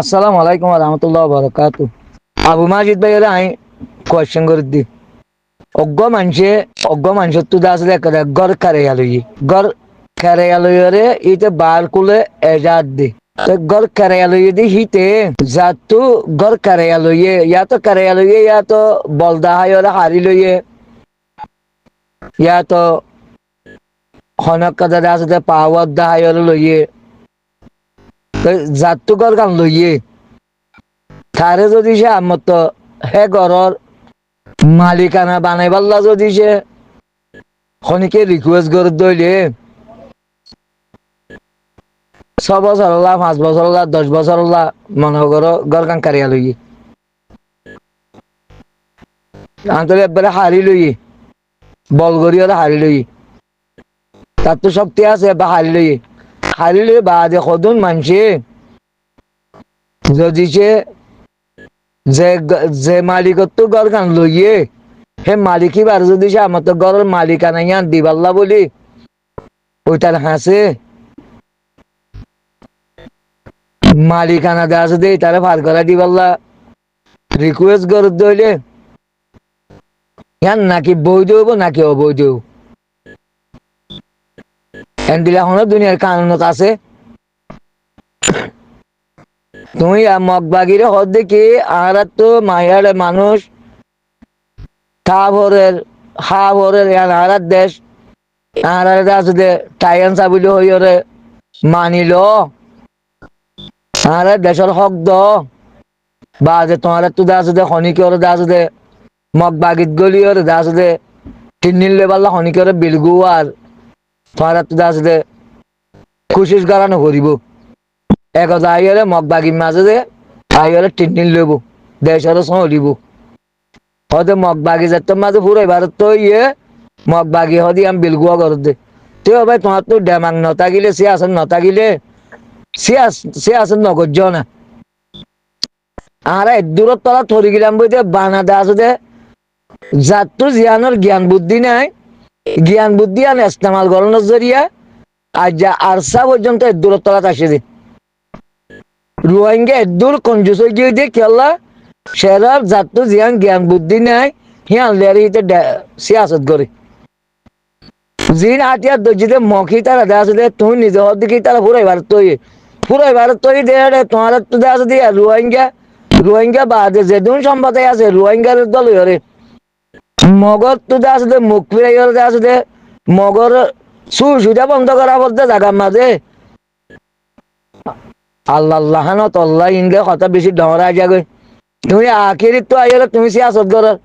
আসসালামু আলাইকুম রহমতুল্লাহ বারাকাতু। আবু মাজিদ ভাই আমি কোয়েশ্চেন করে দি অজ্ঞ মানুষের তো দাস দেখা গড় কারে আলোই গড় কারে আলোয়রে ইতে বার কুলে এজাদ দি তো গড় কারে আলোই দি হিতে জাতু গড় কারে আলোয়ে তো কারে আলোয়ে তো বলদা হায়রে হারি লইয়ে তো হনক কাদা দাস দে পাওয়ার দা হায়রে লইয়ে তো জাতু গড় গান লইয়ে তারে যদি সে আমার তো হে গড়র মালিকানা বানাই পারলা যদি সে খনিকে রিকোয়েস্ট করে দইলে 6 বছর হলা 5 বছর হলা 10 বছর হলা মনে করো গরকান কারিয়া লই আন্তরে একবারে হারি লই বল করি ওরা হারি লই তার তো শক্তি আছে বা হারি লই বাদে কদুন মানছে যদি সে যে যে মালিকত তো গরকান লইয়ে হে মালিকই বার যদি সে আমার তো গরের মালিকানা ইয়ান দিবাল্লা বলি ওইটার হাসে মালিকানা দেওয়া আছে তারা ফার করা দিবাল্লা রিকোয়েস্ট করে দইলে ইয়ান নাকি বৈধ হবো নাকি অবৈধ এন্ডিলা হলো দুনিয়ার কানুনত আছে তুমি মগবাগিরে হদ দেখি আর তো মায়ার মানুষ হাভরের আর দেশ আর আছে টাইয়ান চাবিল হইরে মানিল আর দেশের হক দ বা যে তোমার তো দাস দে খনিকর দাস দে মগবাগিত গলিওর দাস দে তিন লেবাল্লা খনিকর বিলগু আর তোমার তো দাস দে কোশিশ করানো করিব একদা আইরে মগবাগির মাঝে দে আইরে তিন লইব দেশের সহলিব হতে মগবাগি যেত মাঝে পুরো ভারত তো মগবাগি হদি আমি বিলগুয়া করে দে তুই ভাই তোমার তো ডেমাং নতাগিলে নতাগিলে সে আসেন নগর্য না আর দূরত তলা থরি গেলাম বইতে বানা দে আসে যার তো জিয়ানোর জ্ঞান বুদ্ধি নাই জ্ঞান বুদ্ধি আর ইস্তেমাল করানোর জরিয়া আর যা আরসা পর্যন্ত দূরত তলাত আসে দে রোহিঙ্গা দূর কঞ্জুস হয়ে গিয়ে দিয়ে খেলা সেরা যার তো জিয়ান জ্ঞান বুদ্ধি নাই হিয়ান লেয়ারি হিতে সিয়াসত করে জিন আটিয়ার দর্জিতে মখি তারা দেওয়া আছে তুমি নিজে হর দিকে তারা পুরাই ভারত তৈরি দেয় তোমার তো দেওয়া আছে দিয়া রোহিঙ্গা বাদে যেদিন সম্পাদে আছে রোহিঙ্গার দল হরে মগর তো দেওয়া আছে মুখ ফিরাই দেওয়া আছে মগর সুবিধা বন্ধ করা বলতে জায়গার মাঝে আল্লাহ তল্লাহ ইনকে কথা বেশি ডরা যাবে তুমি আখিরি তো আইলে তুমি সিয়াসত করার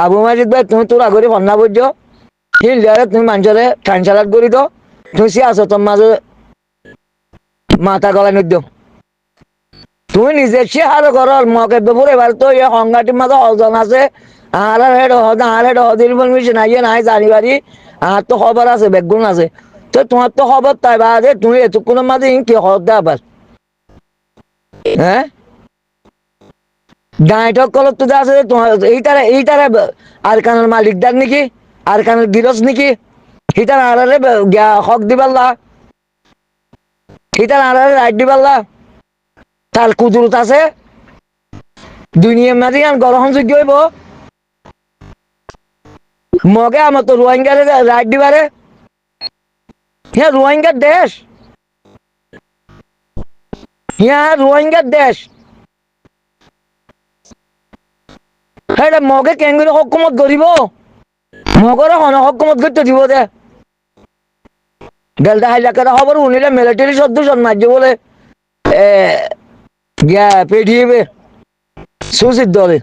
আবু মাজিদ ভাই তুমি তোর আগরে ফন্না বুঝছো হিলে তুমি মানুষরে ট্রান্সলার করি তো তুমি সিয়াসতর মাঝে মাথা গলায় নিদ্য তুমি নিজে হার করার মকে বেপুরে এবার তো এই সংঘাটির মাঝে হজন আছে আর হেড হদির মিশন আইয়ে নাই জানিবারি আর তো খবর আছে বেগুন আছে তো তোমার তো খবর তাই বাদে তুমি এতক্ষণের মাঝে কি খবর দেওয়া আবার হ্যাঁ গাঁইটক কলত তো আছে তোমার এইটারে আর কানের মালিক ডাক নাকি আর কানের গিরস নাকি হিটার আড়ারে হক দিবাল্লা হিটার আড়ারে রাইট দিবাল্লা তার কুদরত আছে দুনিয়ার মাঝে গ্রহণ যোগ্য হইব মগে আমার তো রোহিঙ্গারে রাইট দিবারে হ্যাঁ রোহিঙ্গার দেশ হ্যাঁ রোহিঙ্গার দেশ হ্যাঁ মগে কেঙ্গুরি হকুমত করিব মগরে হকুমত করতে দিব দে গেলটা হাইলাকার খবর উনিলে মিলিটারি সদস্য মার্য বলে গিয়া পেটিয়ে সুচিত দলে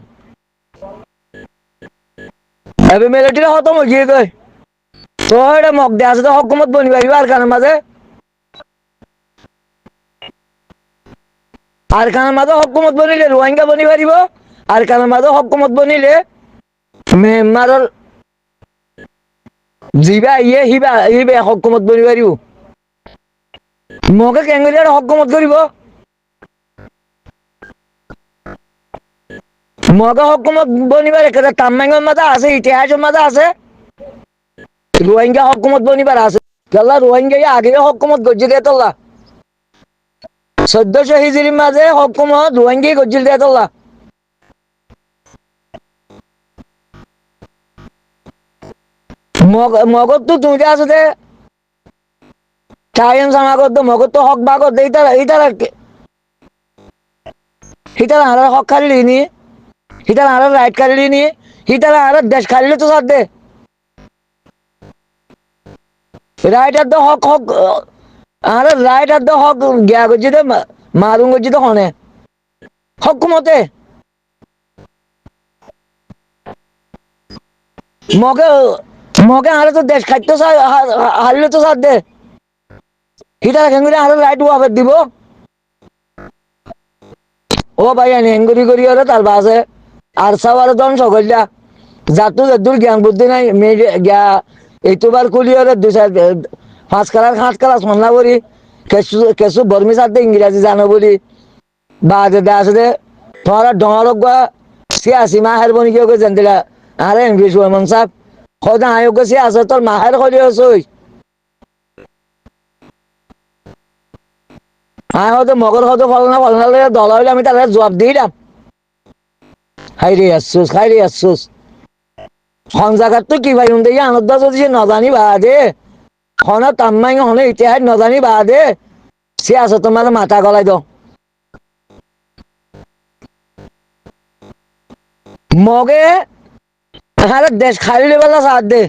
এবে মিলিটারি খতম হয়ে গিয়ে কয় তো এটা মগ দেয়া আছে তো হকুমত বনি পারিব আর কানের মাঝে হকুমত বনিলে রোহিঙ্গা বনি পারিব আর কানের মাঝে হকুমত বনিলে মেম্বারর জিবা হিবে হকুমত বনি পারিব মগে কেঙ্গুলিয়ার হকুমত করিব মগে হকুমত বনিবার একটা তাম্মাঙ্গের মাঝে আছে ইতিহাসের মাঝে আছে রোহিঙ্গা হকুমত বনিবার আছে কেলা রোহিঙ্গা আগে হকুমত গজ্জি দিয়ে তোলা 1400 হিজরির মাঝে হকুমত রোহিঙ্গি গজ্জিল দিয়ে তোলা মগত তো তুমি আছো দে টাইম সামাগত মগত তো হক বাগত হিতারা হারার হক খালি নি হিতারা হারার রাইট খালি নি হিতারা হারার দেশ খালি তো সাথ দে রাইট আর দা হক হক আরে রাইট আর দা হক গিয়া গজি দে মারুং গজি তো হনে হকুমতে মগে মগে আরে তো দেশ খাইতো হারলে তো সাথ দে হিতারা কেন আরে রাইট ওয়াবে দিব ও ভাই আনি হেঙ্গুরি করি ওরে তার বাসে আর সবার দন সকলটা যাতু দূর জ্ঞান বুদ্ধি নাই গিয়া এইবার কুলি ওরে 5 কালার 7 কালার সন্না করি কেসু বর্মি সাথে ইংরেজি জানো বলি বাজে দে আসে তোমার ডরক সিয়াসি মাহের বনি কেউ জানতে আরে ইংলিশ ওমন সাহেব খোদা আয়োগ সিয়াসে তোর মাহের করি হসই আমি হয়তো মগর হয়তো ফলনা দল হইলে আমি তাহলে জবাব দিলাম খাই রে আসছুস খন জায়গার তো কি ভাই উন্দে আনন্দ যদি নজানি বাদে খন তাম্মাই হনে ইতিহাস নজানি বাদে সে আছে তোমার মাথা গলাই দাও মগে আরে দেশ খালি বেলা সাথ দে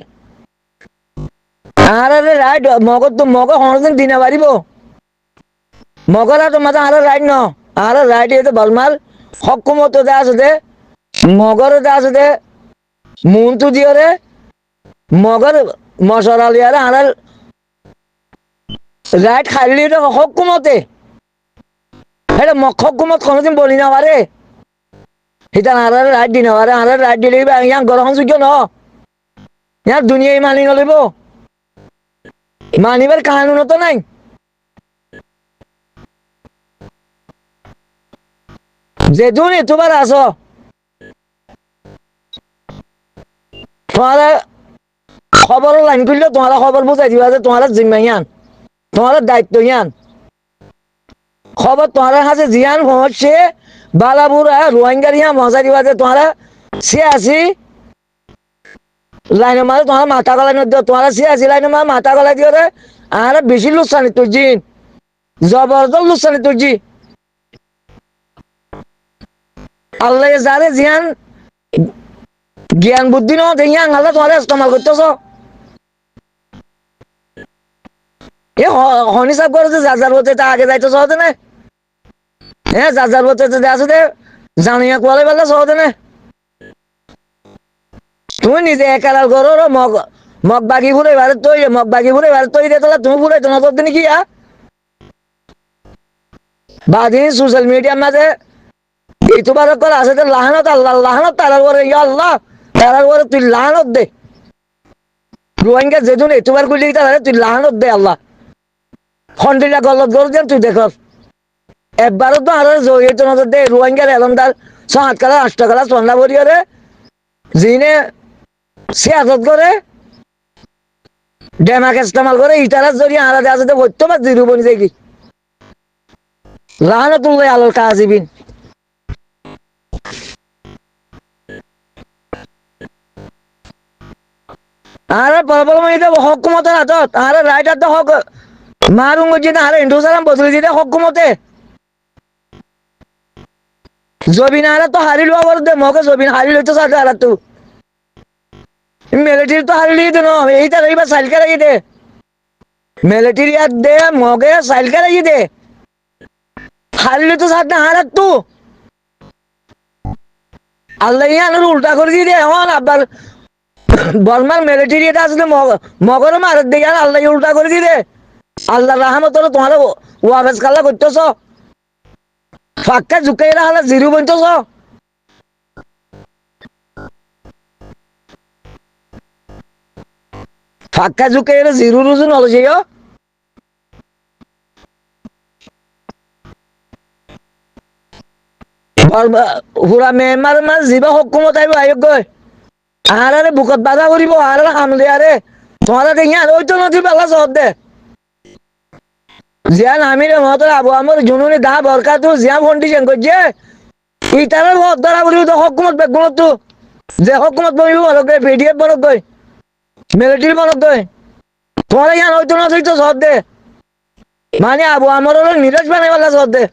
আরে রাইট মগর তো মগ হনদিন দিনে পারিব মগরা তো মাথা আরে রাইট ন আরে রাইট এতে বলমাল হকুমত দে আছে দে মগর দে আছে দে মুন্তু দিও রে মগর মশলা লিয়ারে আরে রাইট খালি হকুমতে এটা হকুমত কোনোদিন বলি না পারে এটা আরে রাইট দিন পারে আরে রাইট দিলে ইয়ার গ্রহণ যোগ্য ন ইয়ার দুনিয়ায় মানি নলিব মানিবার কানুন তো নাই যেদিন এতবার আসো তোমার খবর লাইন করলে তোমার খবর বুঝাই দিবা যে তোমার জিম্মা ইয়ান তোমার দায়িত্ব ইয়ান খবর তোমার কাছে জিয়ান পৌঁছছে বালাপুরা রোহিঙ্গার ইয়া মজা দিবা যে তোমার সে আসি লাইনের মাঝে তোমার মাথা গলাই দিও তোমার সে আসি লাইনের মাঝে মাথা গলাই দিও রে আর বেশি লুসানি তুই জিন জবরদস্ত লুসানি তুই জি আল্লাহ যারে জিয়ান জ্ঞান বুদ্ধি ন দেখিয়া আল্লাহ তোমার ইস্তেমাল করতেছ এ হনি সাহেব করে যে যার হতে তা আগে যাইতে সহজে না হ্যাঁ যার হতে আছে দে জানিয়া কোয়ালে বেলা সহজে না তুমি নিজে একালাল করো মগ বাগি ফুলে এবারে তৈরি দিয়ে তোলা তুমি ফুলে তোমার করতে নাকি বাদিন সোশ্যাল মিডিয়ার মাঝে ইউটিউবার করে আছে যে লাহানত আল্লাহ লাহানত তারার করে ইয়া আল্লাহ তারার করে তুই লাহানত দে রোহিঙ্গা যেদিন ইউটিউবার করলি তারা তুই লাহানত দে আল্লাহ খন্ডিলা গলত গরু দেন তুই দেখ একবারও তো আরো জড়িয়ে নজর দে রোহিঙ্গার এলমদার 7 কালা 8 কালা সন্ধ্যা বরিয়ে রে জিনে সে আদত করে ডেমাক ইস্তেমাল করে ইটারার জড়িয়ে আলাদা আছে হইতো বা জিরো বনি যায় কি লাহানতুল্লাহ আলাল কাজিবিন আরে প্রবলেম এটা হকুমতের হাতত আরে রাইটার তো হক মারুং যেটা আরে ইন্ডু সালাম বদলে দিতে হকুমতে জবিন আরে তো হারিল বাবর দে মকে জবিন হারিল তো সাথে আরে তো মিলিটারি তো হারিলি দে ন এইটা এইবার সাইলকে রাখি দে মিলিটারি আর দে মগে সাইলকে রাখি দে হারিল তো সাথে হারাত তো আল্লাহ ইয়ান উল্টা করে দিয়ে দে এখন আবার বর্মার মিলিটারি এটা আসলে মগর মারের দিকে আর আল্লাহ উল্টা করে দিয়ে দে আল্লাহ রাহমত হলো তোমার ওয়াবেজ কাল্লা করতেছ ফাঁকা ঝুঁকাই রাখলে জিরো বনতেছ ফাঁকা ঝুঁকাই জিরো রুজু নলছে হুরা মেহমার মাছ যিবা হকুমত আহিব আয়োগ আরে বুকত বাধা করিব আরে হামলে আরে তোমার দেখি আর ওই তো নদী বেলা জবাব দে জিয়ান আমিরে মহতর আবু আমর জুনুনি দা বরকাতু জিয়া ফাউন্ডেশন করছে ইতারে বহুত ধরা বলি তো হকুমত বেগুনত তো যে হকুমত বলিব লগে পিডিএফ বনক গই মিলিটারি বনক গই তোমার ইয়ান হইতো না হইতো সব দে মানে আবু আমর নিরজ বানাইওয়ালা সব দে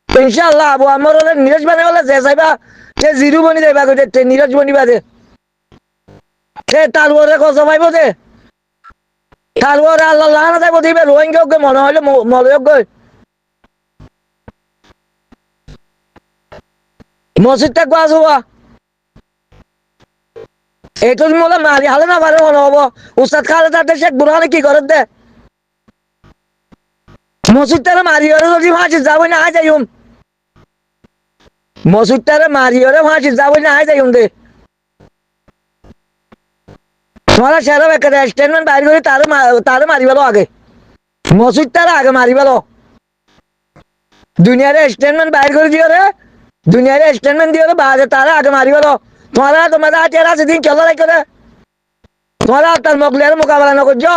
ইনশাআল্লাহ আবু আমর নিরজ বানাইওয়ালা যে চাইবা যে জিরো বনি দেবা কইতে নিরজ বনিবা দে সে তারপরে কত পাইব দে তারপরে আল্লাহ লাহানা যাইব দিবে রোহিঙ্গা মনে হইলে মলয়ক গই মসজিদটা গাছ হওয়া এইটো মোলে মারি হালে না পারে মনে হবো উস্তাদ খালে তাতে শেখ বুরহানে কি করে দে মসজিদটারে মারি হরে যদি ফাঁসি যাবো না আয় যাইম মসজিদটারে মারি হরে ফাঁসি যাবো না আয় যাইম দে তোমারা সেরা একটা স্টেটমেন্ট বাইর করে তারে মারি পেলো আগে মসজিদটারে আগে মারি পেলো দুনিয়ারে স্টেটমেন্ট বাইর করে দিও রে দুনিয়ারে স্টেটমেন্ট দিও রে বাজে তারে আগে মারি পেলো তোমাদের আছে রাজে দিন চলো রাখো রে তোমরা তার মগলের মোকাবেলা না করছো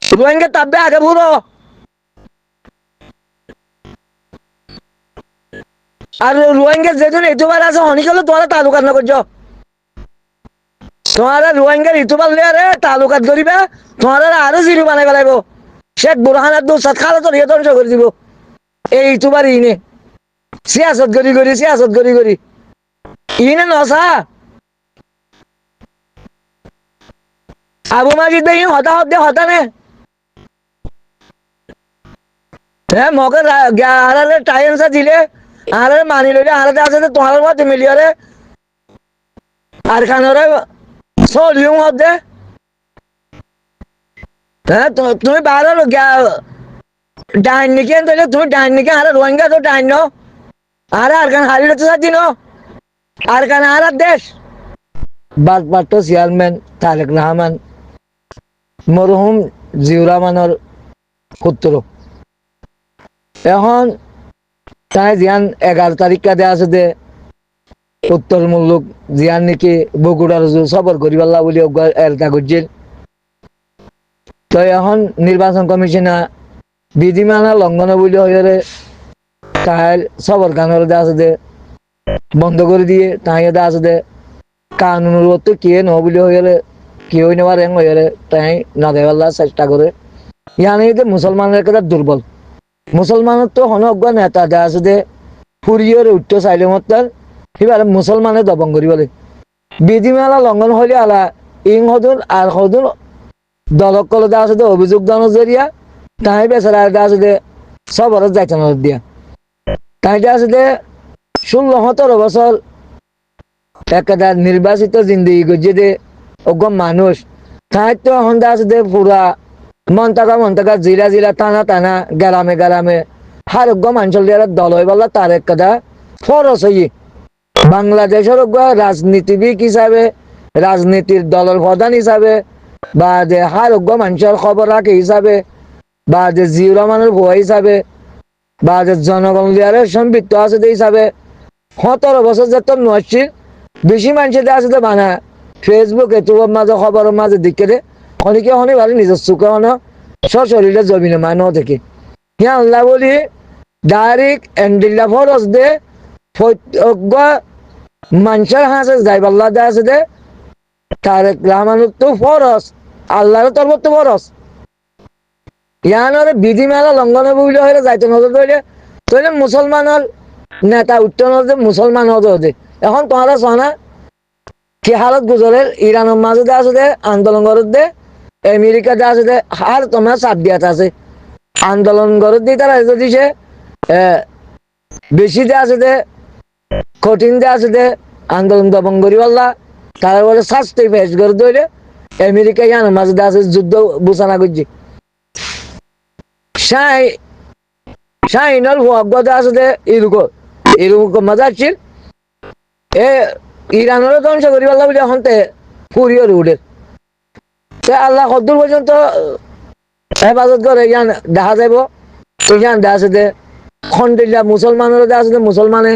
রোহিঙ্গা তাববে আগে বুড়ো আর রোহিঙ্গা যেদিন ঋতুবার আছে হনিকালে তোমরা তালুকাত না করছো তোমারা রোহিঙ্গার ঋতুবার লিয়ে রে তালুকাত করিবে তোমারা আরো জিরো বানাই পেলাইব শেখ বুরহানের দু সাত খালে তো রিয়ে ধ্বংস করে দিব এই ঋতুবার ইনে সিয়াসত করি ইনে নসা আবু মাজিদ ভাই হতা নে হ্যাঁ মকে আরে টাইমসা দিলে আরে মানি লইলে আরে আছে তোমার মত মিলিয়রে আর খানরে সোলিউম হতে হ্যাঁ তুমি বারো ডাইন নিকে তুমি ডাইন নিকে আরে রোহিঙ্গা তো ডাইন নো আরে আর খান হারিয়ে তো দিন আর খান আর দেশ বাদপাট্ট চেয়ারম্যান তারেক রহমান মরহুম জিউর রহমানের পুত্র এখন তাই জিয়ান 11 তারিখা দেয়া আছে দে উত্তর মুল্লুক জিয়ান নাকি বগুড়ার সবর করিবাল্লা বলি এরতা করছিল তো এখন নির্বাচন কমিশনা বিধিমালা লঙ্ঘন বলি হয়ে তাই সবর গানের দেওয়া আছে দে বন্ধ করে দিয়ে তাই দেওয়া আছে দে কানুনের তো কে ন বলি হয়ে কেউ নেওয়ার এং হয়ে তাই না দেওয়ার চেষ্টা করে ইয়ানি মুসলমানের কথা দুর্বল মুসলমানের তো হনজ্ঞ নেতা দেওয়া আছে দে ফুরিয়ে উঠত চাইলে মতার এবার মুসলমানে দবং করি বলে বিধিমালা লঙ্ঘন হলে আলা ইং হদুন আর হদুন দলক কলে দেওয়া আছে অভিযোগ দানোর জরিয়া তাই বেচারা দেওয়া আছে সবরত যাইতে নজর দিয়া তাই দেওয়া আছে 16-17 বছর একটা নির্বাচিত জিন্দগি করছে দে ওগম মানুষ তাই তো এখন দেওয়া আছে পুরা মন্তাকা জিলা টানা গ্রামে হার অঞ্চল দিয়ে দল হয়ে বললা তার একটা ফরস হই বাংলাদেশের রাজনীতিবিদ হিসাবে রাজনীতির দলের প্রধান হিসাবে বা যে হার মানুষের খবর রাখে হিসাবে বা যে জিউর রহমানের ভুয়া হিসাবে বা যে জনগণ লিয়ারের সম্পৃক্ত আছে হিসাবে 17 বছর যে তোর নয় বেশি মানুষের আছে তো বানা ফেসবুক ইউটিউবের মাঝে খবরের মাঝে দিকে দে অনেকে হনে ভালো নিজের চোখে হন সশরীরে জমিনে মানও থেকে হ্যাঁ আল্লাহ বলি ডাইরেক্ট এন্ডিল্লা ফরস দে মানুষের হাসে যাইবাল্লা দে আছে দে তারেক রহমানের তো ফরস আল্লাহর তরফ তো ফরস ইয়ানোর বিধিমালা লঙ্ঘন বুঝলে হলে যাইতে নজর ধরলে তৈলে মুসলমানের নেতা উঠতে নজর মুসলমান হতে এখন তোমারা শোনা কি হালত গুজরে ইরানের মাঝে দে আছে দে আন্দোলন করত দে আমেরিকাতে আছে দে আর তোমার চাপ দিয়াত আছে আন্দোলন করত দিয়ে তারা দিছে বেশি দে আছে দে কঠিন দে আছে দে আন্দোলন দমন করি বললা তারপরে শাস্তি ফেস করে দইলে আমেরিকা ইয়ানোর মাঝে দে আছে যুদ্ধ বোঝানা করছে শাহিনের ভগবত আছে দে এরকম মজা ছিল ইরানেরও ধ্বংস করি পারলাম বলে এখন ফুরিয়ে উঠে আল্লাহ কদ্দুর পর্যন্ত হেফাজত করে ইয়ান দেখা যাব ইয়ান দেখা আছে খন্ডিল্লা মুসলমানেরও দেখা আছে মুসলমানে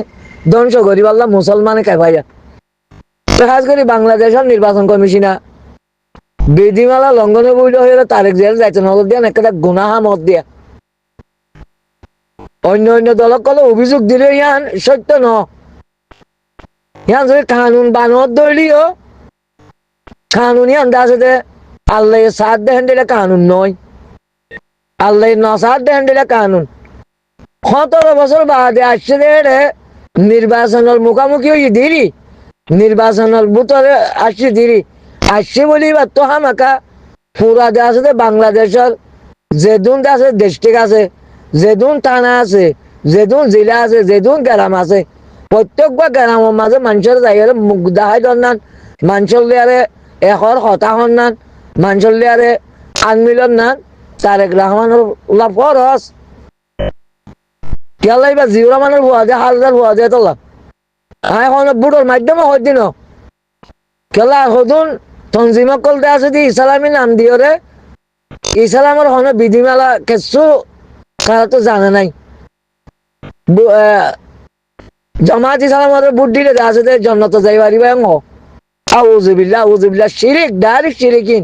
ধ্বংস করি পারলাম মুসলমানে খাই ভাইয়া খাস করি বাংলাদেশের নির্বাচন কমিশনা বিধিমালা লঙ্ঘনে বৈধ হইলে তারেক জেল যাইতে নগদ দিয়া একটা গুনাহা মত দিয়া অন্য অন্য দলক কলে অভিযোগ দিলে ইয়ান সত্য ন ইয়ান যদি কানুন বানত ধরলিও কানুন ইয়ান দাসে আল্লাহ সাথ দেন দিলে কানুন নয় আল্লাহ নসাদ দেন দিলে কানুন 17 বছর বাদে আসছে নির্বাচনের মুখামুখি হয়ে দিলি নির্বাচনের বুতরে আসছে দিলি আসছে বলি বা তো হামাকা পুরা দেশে বাংলাদেশের যেদুন আছে ডিস্ট্রিক্ট আছে যেদুন থানা আছে যেদুন জেলা আছে যেদুন গ্রাম আছে প্রত্যেকবার গ্রামের মাঝে মানুষের জায়গায় মুখ দেখাই দন্নান মানুষের লিয়ারে এখর হতা হন্নান মানুষের লিয়ারে আনমিলন নান তারেক রহমানের লাভ খরচ কেলাই বা জিও রহমানের ভুয়া দিয়ে হাজার ভুয়া দিয়ে তোলা এখন বুড়োর মাধ্যমে হইদিন কেলা হদুন তঞ্জিমক কলতে আছে দি ইসলামী নাম দিও রে ইসলামের হন বিধিমালা কিছু তারা তো জানে নাই জামাত ইসলামের বুট দিলে আছে জন্নত যাই পারিবা আউজুবিল্লাহ শিরিক ডাইরেক্ট শিরিকিন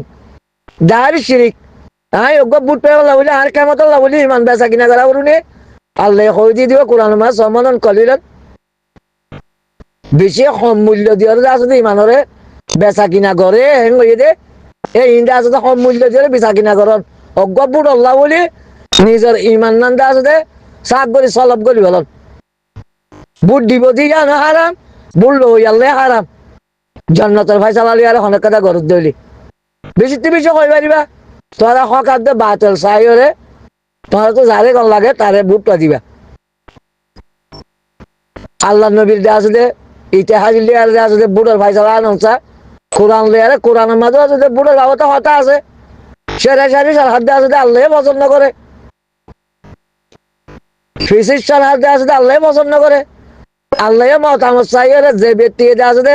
ডাইরেক্ট শিরিক বুট পেয়ে বলি আর কেমত বলি ইমান বেচা কিনা করা করুনি আল্লাহ কই দিয়ে দিব কোরআন মাস সমানন কলিলেন বেশি কম মূল্য দিয়ে আছে ইমানরে বেচা কিনা করে হেন হয়ে দে এই ইন্দা আছে কম মূল্য দিয়ে বেচা কিনা করন অজ্ঞ বুট আল্লাহ বলি নিজের ইমান নান্দা আছে চাক করি সলব করি বলন বুট দিব দি জানো হারাম বুট লই আল্লাহ হারাম জন্নতের ভাই চালালি আর অনেক কথা গরত দইলি বেশি বেশি কই পারিবা তোরা হকার দে বাতল চাইরে তোরা তো যারে কল লাগে তারে বুটটা দিবা আল্লাহ নবীর দে আছে ইতিহাস লিয়ার দে আছে বুটের ভাই চালা আনছা কোরআন লিয়ারে কোরআনের মাঝে আছে বুটের বাবতা হতা আছে সেরা সারি সার হাত দিয়ে আছে আল্লাহ পছন্দ করে ফিসিস সার হাত দিয়ে আছে আল্লাহ পছন্দ করে আল্লাহ মতামত চাইরে যে ব্যক্তি আছে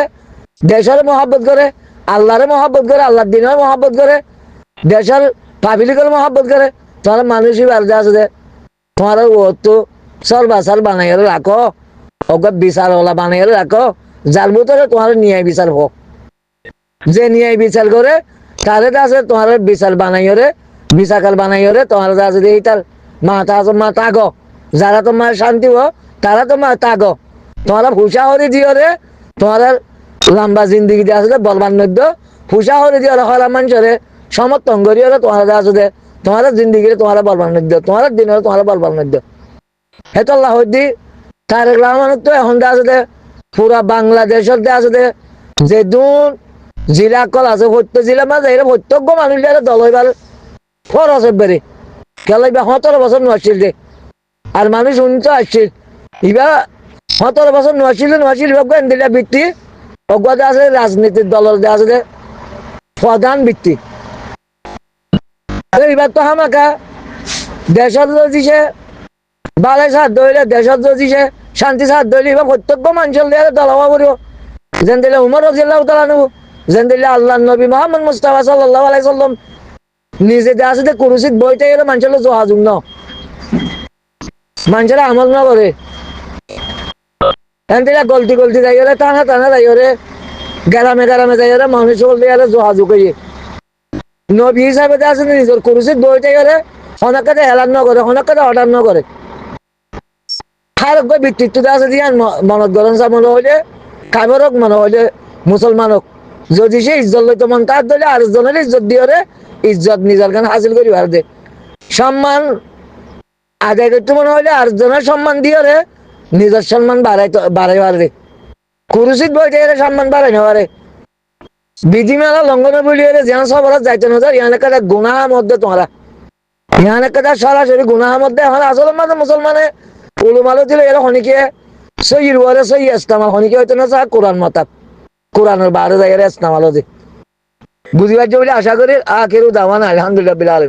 দেশের মহাব্বত করে আল্লাহরে মহাব্বত করে আল্লাহর দিনের মহাব্বত করে দেশের পাবলিকের মহাব্বত করে তোমার মানুষই বাড়তে আছে তোমার তো সর্বাচার বানাই রাখো ওকে বিচার ওলা বানাই রাখো যার ভিতরে তোমার ন্যায় বিচার হোক যে ন্যায় বিচার করে তারে আছে তোমার বিচার বানাইরে বিচাকাল বানাইরে তোমার আছে এইটার মাথা আছে মাথা গো যারা তোমার শান্তি হো তারা তোমার তাগো তোমার ফুসা হরি দিও রে তোমার লম্বা জিন্দগি দিয়ে আছে বলবান নদ্য ফুসা হরি দিও হরা মানুষরে সমর্থন করিও তোমার আছে তোমার জিন্দগি তোমার বলবান নদ্য তোমার দিনের তোমার বলবান নদ্য হেতো আল্লাহ হদ্দি তারেক রহমান তো এখন আছে পুরা বাংলাদেশের আছে যে দুন জেলা কল আছে প্রত্যেক জেলা মাঝে প্রত্যেক মানুষ দল হইবার খরচ বেড়ে খেলাই 17 বছর নোয়াছিল দে আর মানুষ উন্নত আসছিল এবার 17 বছর নোয়াছিল দিলা ভিত্তি অজ্ঞতা আছে রাজনীতির দলের আছে প্রধান ভিত্তি এবার তো হামাকা দেশের দিছে বালাই সাথ ধরলে দেশের দিছে শান্তি সাথ ধরলে এবার প্রত্যেক মানুষের দল হওয়া করব যেন দিলে উমর রাদিয়াল্লাহু তাআলা নেব যেন দিলে আল্লাহ নবী মুহাম্মদ মুস্তাফা সাল্লাল্লাহু আলাইহি সাল্লাম নিজে আছে কুরসিত বইতে গেলে মানুষের যোগাযোগ ন মানুষের আমল না করে এনদিলা গলতি যাই টানা যাই গ্রামে যাই মানুষ যোগাযোগ করি নবী হিসাবে আছে নিজের কুরসিত বইতে গেলে অনেকে এলান ন করে অনেকে অর্ডার ন করে খারক ভিত্তিত্ব আছে দিয়ে মনত গরম মনে হইলে কামরক মনে হইলে মুসলমানক যদি সে ইজ্জত লইতো মন তার ধরে আরেকজনের ইজ্জত দিয়ে ইজ্জত নিজের গান হাসিল করি ভার দে সম্মান আদায় করতে মনে হইলে আরেকজনের সম্মান দিয়ে নিজের সম্মান বাড়াই পারে কুরুচিত বইতে সম্মান বাড়াই না পারে বিধিমালা লঙ্ঘন বলি যেন সবার যাইতে না ইয়ান একটা গুনাহার মধ্যে তোমরা ইয়ান একটা সরাসরি গুনাহার মধ্যে এখন আসলে মাঝে মুসলমানে উলুমালো দিলে এরা হনিকে সই রুয়ারে সই ইস্তামাল হনিকে হইতো না কোরআন মতাব কোরআনের বারে যাই ইস্তামালো যে বুঝিবার বলে আশা করি আখিরু দাওয়ানা আলহামদুলিল্লাহ বিল আলামিন।